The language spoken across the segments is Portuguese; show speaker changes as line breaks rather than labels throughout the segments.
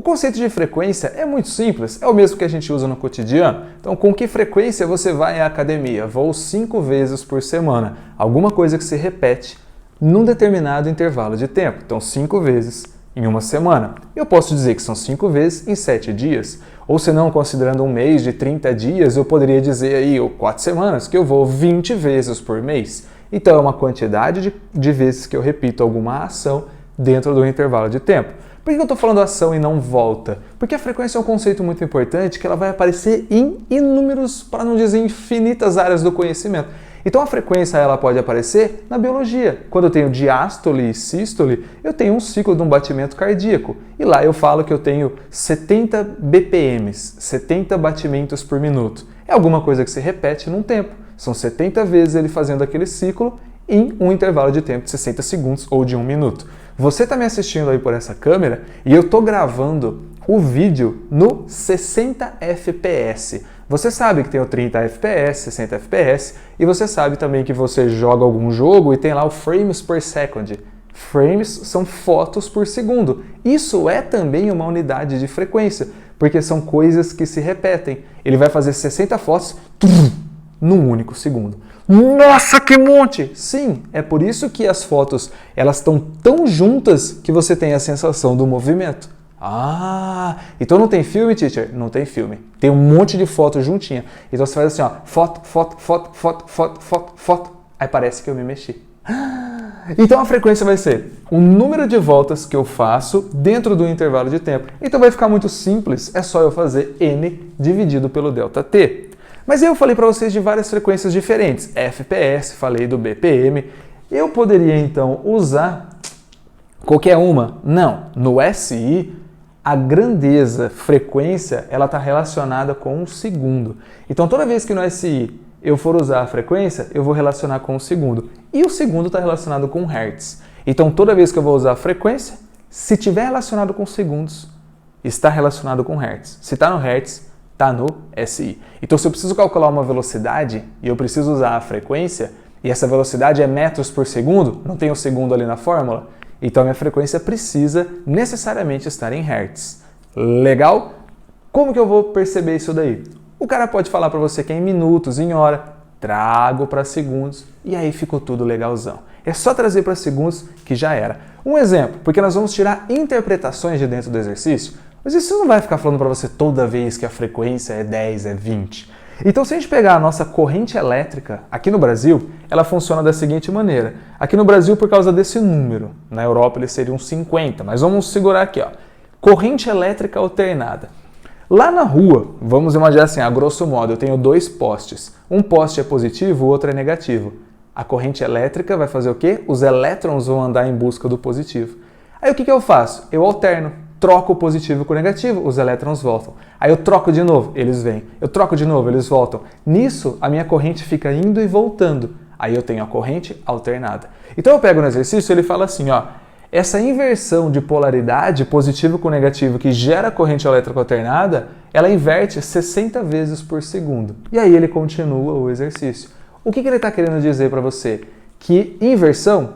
conceito de frequência é muito simples, é o mesmo que a gente usa no cotidiano. Então, com que frequência você vai à academia? Vou 5 vezes por semana. Alguma coisa que se repete num determinado intervalo de tempo. Então, 5 vezes em uma semana. Eu posso dizer que são 5 vezes em 7 dias. Ou se não, considerando um mês de 30 dias, eu poderia dizer aí, ou 4 semanas, que eu vou 20 vezes por mês. Então, é uma quantidade de vezes que eu repito alguma ação dentro do intervalo de tempo. Por que eu estou falando ação e não volta? Porque a frequência é um conceito muito importante que ela vai aparecer em inúmeros, para não dizer infinitas áreas do conhecimento. Então a frequência ela pode aparecer na biologia. Quando eu tenho diástole e sístole, eu tenho um ciclo de um batimento cardíaco. E lá eu falo que eu tenho 70 BPMs, 70 batimentos por minuto. É alguma coisa que se repete num tempo. São 70 vezes ele fazendo aquele ciclo em um intervalo de tempo de 60 segundos ou de 1 minuto. Você está me assistindo aí por essa câmera e eu estou gravando o vídeo no 60 FPS. Você sabe que tem o 30 FPS, 60 FPS e você sabe também que você joga algum jogo e tem lá o frames per second. Frames são fotos por segundo. Isso é também uma unidade de frequência, porque são coisas que se repetem. Ele vai fazer 60 fotos num único segundo. Nossa, que monte! Sim, é por isso que as fotos elas estão tão juntas que você tem a sensação do movimento. Ah, então não tem filme, teacher? Não tem filme. Tem um monte de fotos juntinha. Então você faz assim, ó, foto, foto, foto, foto, foto, foto, foto. Aí parece que eu me mexi. Então a frequência vai ser o número de voltas que eu faço dentro do intervalo de tempo. Então vai ficar muito simples, é só eu fazer n dividido pelo ΔT. Mas eu falei para vocês de várias frequências diferentes. FPS, falei do BPM. Eu poderia então usar qualquer uma? Não. No SI, a grandeza, frequência, ela está relacionada com um segundo. Então toda vez que no SI eu for usar a frequência, eu vou relacionar com o segundo. E o segundo está relacionado com Hertz. Então toda vez que eu vou usar a frequência, se tiver relacionado com segundos, está relacionado com Hertz. Se está no Hertz, está no SI. Então, se eu preciso calcular uma velocidade e eu preciso usar a frequência, e essa velocidade é metros por segundo, não tem o segundo ali na fórmula, então a minha frequência precisa necessariamente estar em Hertz. Legal? Como que eu vou perceber isso daí? O cara pode falar para você que é em minutos, em hora, trago para segundos e aí ficou tudo legalzão. É só trazer para segundos que já era. Um exemplo, porque nós vamos tirar interpretações de dentro do exercício. Mas isso não vai ficar falando para você toda vez que a frequência é 10, é 20. Então, se a gente pegar a nossa corrente elétrica, aqui no Brasil, ela funciona da seguinte maneira. Aqui no Brasil, por causa desse número, na Europa eles seriam 50, mas vamos segurar aqui, ó. Corrente elétrica alternada. Lá na rua, vamos imaginar assim, a grosso modo, eu tenho 2 postes. Um poste é positivo, o outro é negativo. A corrente elétrica vai fazer o quê? Os elétrons vão andar em busca do positivo. Aí o que eu faço? Eu alterno. Troco o positivo com o negativo, os elétrons voltam. Aí eu troco de novo, eles vêm. Eu troco de novo, eles voltam. Nisso, a minha corrente fica indo e voltando. Aí eu tenho a corrente alternada. Então eu pego no exercício, ele fala assim, ó, essa inversão de polaridade, positivo com negativo, que gera corrente elétrica alternada, ela inverte 60 vezes por segundo. E aí ele continua o exercício. O que ele está querendo dizer para você? Que inversão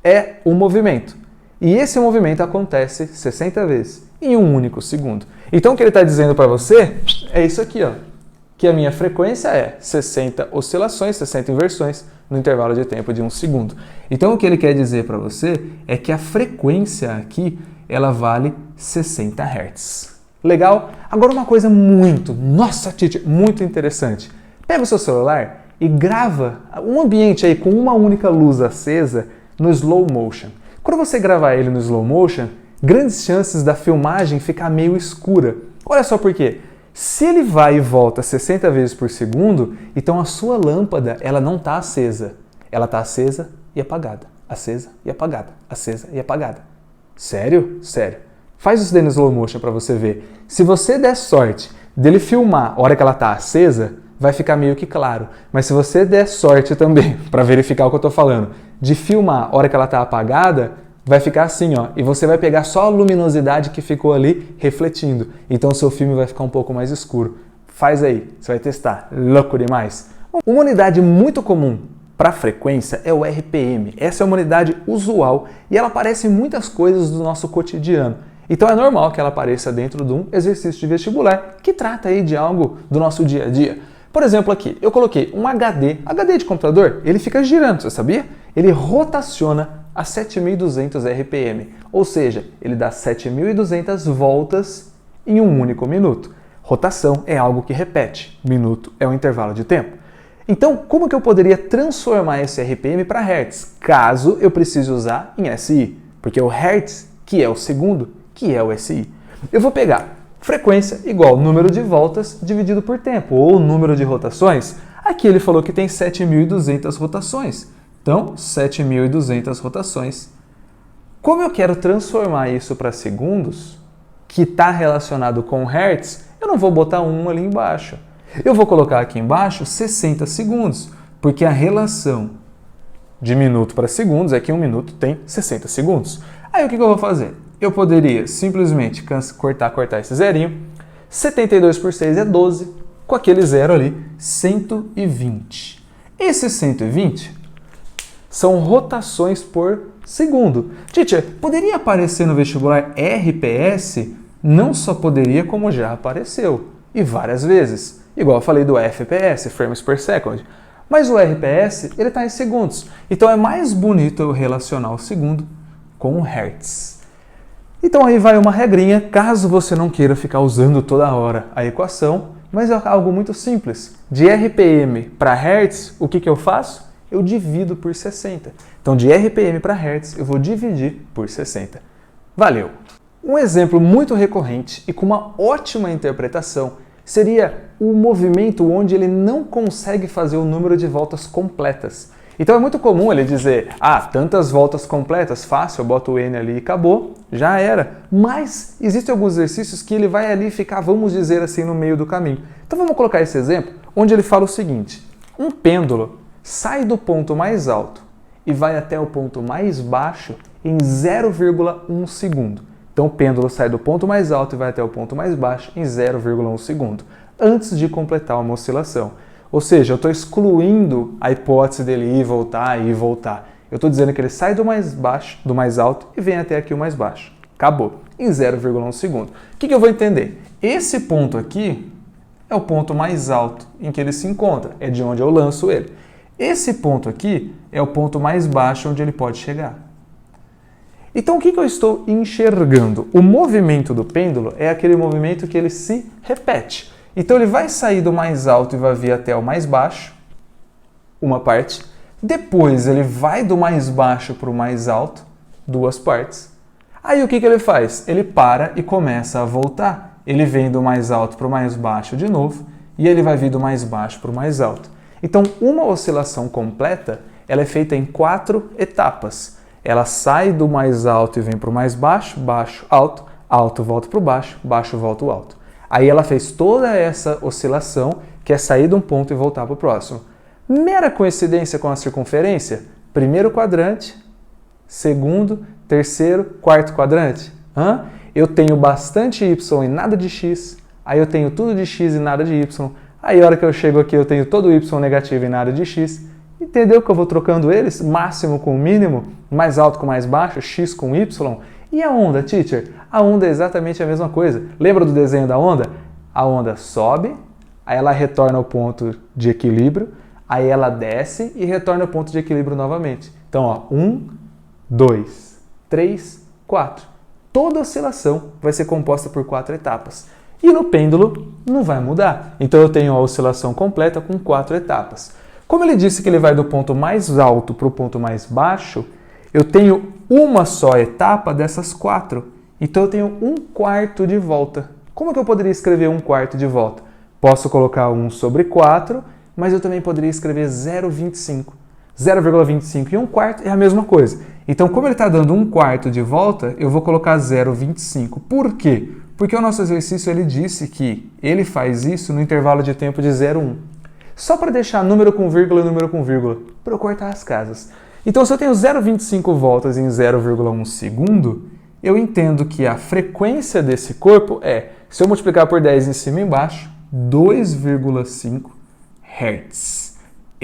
é um movimento. E esse movimento acontece 60 vezes em um único segundo. Então o que ele está dizendo para você é isso aqui, ó, que a minha frequência é 60 oscilações, 60 inversões no intervalo de tempo de 1 segundo. Então o que ele quer dizer para você é que a frequência aqui ela vale 60 Hz. Legal? Agora uma coisa nossa, Titi, muito interessante. Pega o seu celular e grava um ambiente aí com uma única luz acesa no slow motion. Quando você gravar ele no slow motion, grandes chances da filmagem ficar meio escura. Olha só por quê. Se ele vai e volta 60 vezes por segundo, então a sua lâmpada ela não está acesa. Ela está acesa e apagada. Acesa e apagada. Acesa e apagada. Sério? Sério. Faz isso daí no slow motion para você ver. Se você der sorte dele filmar a hora que ela está acesa, vai ficar meio que claro. Mas se você der sorte também, para verificar o que eu estou falando, de filmar a hora que ela está apagada, vai ficar assim, ó, e você vai pegar só a luminosidade que ficou ali refletindo. Então o seu filme vai ficar um pouco mais escuro. Faz aí, você vai testar. Louco demais! Uma unidade muito comum para frequência é o RPM. Essa é uma unidade usual e ela aparece em muitas coisas do nosso cotidiano. Então é normal que ela apareça dentro de um exercício de vestibular que trata aí de algo do nosso dia a dia. Por exemplo, aqui, eu coloquei um HD de computador, ele fica girando, você sabia? Ele rotaciona a 7.200 RPM, ou seja, ele dá 7.200 voltas em um único minuto. Rotação é algo que repete, minuto é um intervalo de tempo. Então, como que eu poderia transformar esse RPM para Hertz, caso eu precise usar em SI? Porque o Hertz, que é o segundo, que é o SI. Eu vou pegar frequência igual número de voltas dividido por tempo, ou número de rotações. Aqui ele falou que tem 7.200 rotações. Então, 7.200 rotações. Como eu quero transformar isso para segundos, que está relacionado com Hertz, eu não vou botar 1 ali embaixo. Eu vou colocar aqui embaixo 60 segundos, porque a relação de minuto para segundos é que 1 minuto tem 60 segundos. Aí o que eu vou fazer? Eu poderia simplesmente cortar esse zerinho. 72 por 6 é 12, com aquele zero ali, 120. Esses 120 são rotações por segundo. Teacher, poderia aparecer no vestibular RPS? Não só poderia, como já apareceu, e várias vezes. Igual eu falei do FPS, frames per second. Mas o RPS, ele está em segundos. Então é mais bonito eu relacionar o segundo com o Hertz. Então aí vai uma regrinha, caso você não queira ficar usando toda hora a equação, mas é algo muito simples. De RPM para Hertz, o que eu faço? Eu divido por 60. Então de RPM para Hertz, eu vou dividir por 60. Valeu! Um exemplo muito recorrente e com uma ótima interpretação seria o movimento onde ele não consegue fazer o número de voltas completas. Então é muito comum ele dizer, tantas voltas completas, fácil, eu boto o N ali e acabou, já era. Mas existem alguns exercícios que ele vai ali ficar, vamos dizer assim, no meio do caminho. Então vamos colocar esse exemplo, onde ele fala o seguinte, um pêndulo sai do ponto mais alto e vai até o ponto mais baixo em 0,1 segundo. Então o pêndulo sai do ponto mais alto e vai até o ponto mais baixo em 0,1 segundo, antes de completar uma oscilação. Ou seja, eu estou excluindo a hipótese dele ir e voltar. Eu estou dizendo que ele sai do mais baixo, do mais alto e vem até aqui o mais baixo. Acabou, em 0,1 segundo. O que eu vou entender? Esse ponto aqui é o ponto mais alto em que ele se encontra, é de onde eu lanço ele. Esse ponto aqui é o ponto mais baixo onde ele pode chegar. Então, o que eu estou enxergando? O movimento do pêndulo é aquele movimento que ele se repete. Então, ele vai sair do mais alto e vai vir até o mais baixo, uma parte. Depois, ele vai do mais baixo para o mais alto, duas partes. Aí, o que ele faz? Ele para e começa a voltar. Ele vem do mais alto para o mais baixo de novo e ele vai vir do mais baixo para o mais alto. Então, uma oscilação completa, ela é feita em 4 etapas. Ela sai do mais alto e vem para o mais baixo, baixo, alto, alto volta para o baixo, baixo volta o alto. Aí ela fez toda essa oscilação, que é sair de um ponto e voltar para o próximo. Mera coincidência com a circunferência? Primeiro quadrante, segundo, terceiro, quarto quadrante. Eu tenho bastante y e nada de x, aí eu tenho tudo de x e nada de y, aí a hora que eu chego aqui eu tenho todo y negativo e nada de x. Entendeu que eu vou trocando eles? Máximo com mínimo, mais alto com mais baixo, x com y. E a onda, teacher? A onda é exatamente a mesma coisa. Lembra do desenho da onda? A onda sobe, aí ela retorna ao ponto de equilíbrio, aí ela desce e retorna ao ponto de equilíbrio novamente. Então, 1, 2, 3, 4. Toda oscilação vai ser composta por 4 etapas. E no pêndulo não vai mudar. Então eu tenho a oscilação completa com 4 etapas. Como ele disse que ele vai do ponto mais alto para o ponto mais baixo, eu tenho uma só etapa dessas 4. Então eu tenho 1/4 de volta. Como que eu poderia escrever 1/4 de volta? Posso colocar 1 sobre 4, mas eu também poderia escrever 0,25. 0,25 e 1/4 é a mesma coisa. Então, como ele está dando 1/4 de volta, eu vou colocar 0,25. Por quê? Porque o nosso exercício ele disse que ele faz isso no intervalo de tempo de 0,1. Só para deixar número com vírgula e número com vírgula, para eu cortar as casas. Então, se eu tenho 0,25 voltas em 0,1 segundo, eu entendo que a frequência desse corpo é, se eu multiplicar por 10 em cima e embaixo, 2,5 Hz.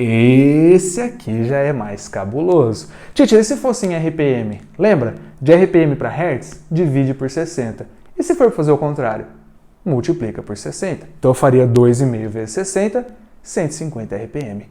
Esse aqui já é mais cabuloso. Tite, e se fosse em RPM? Lembra? De RPM para Hertz, divide por 60. E se for fazer o contrário? Multiplica por 60. Então eu faria 2,5 vezes 60, 150 RPM.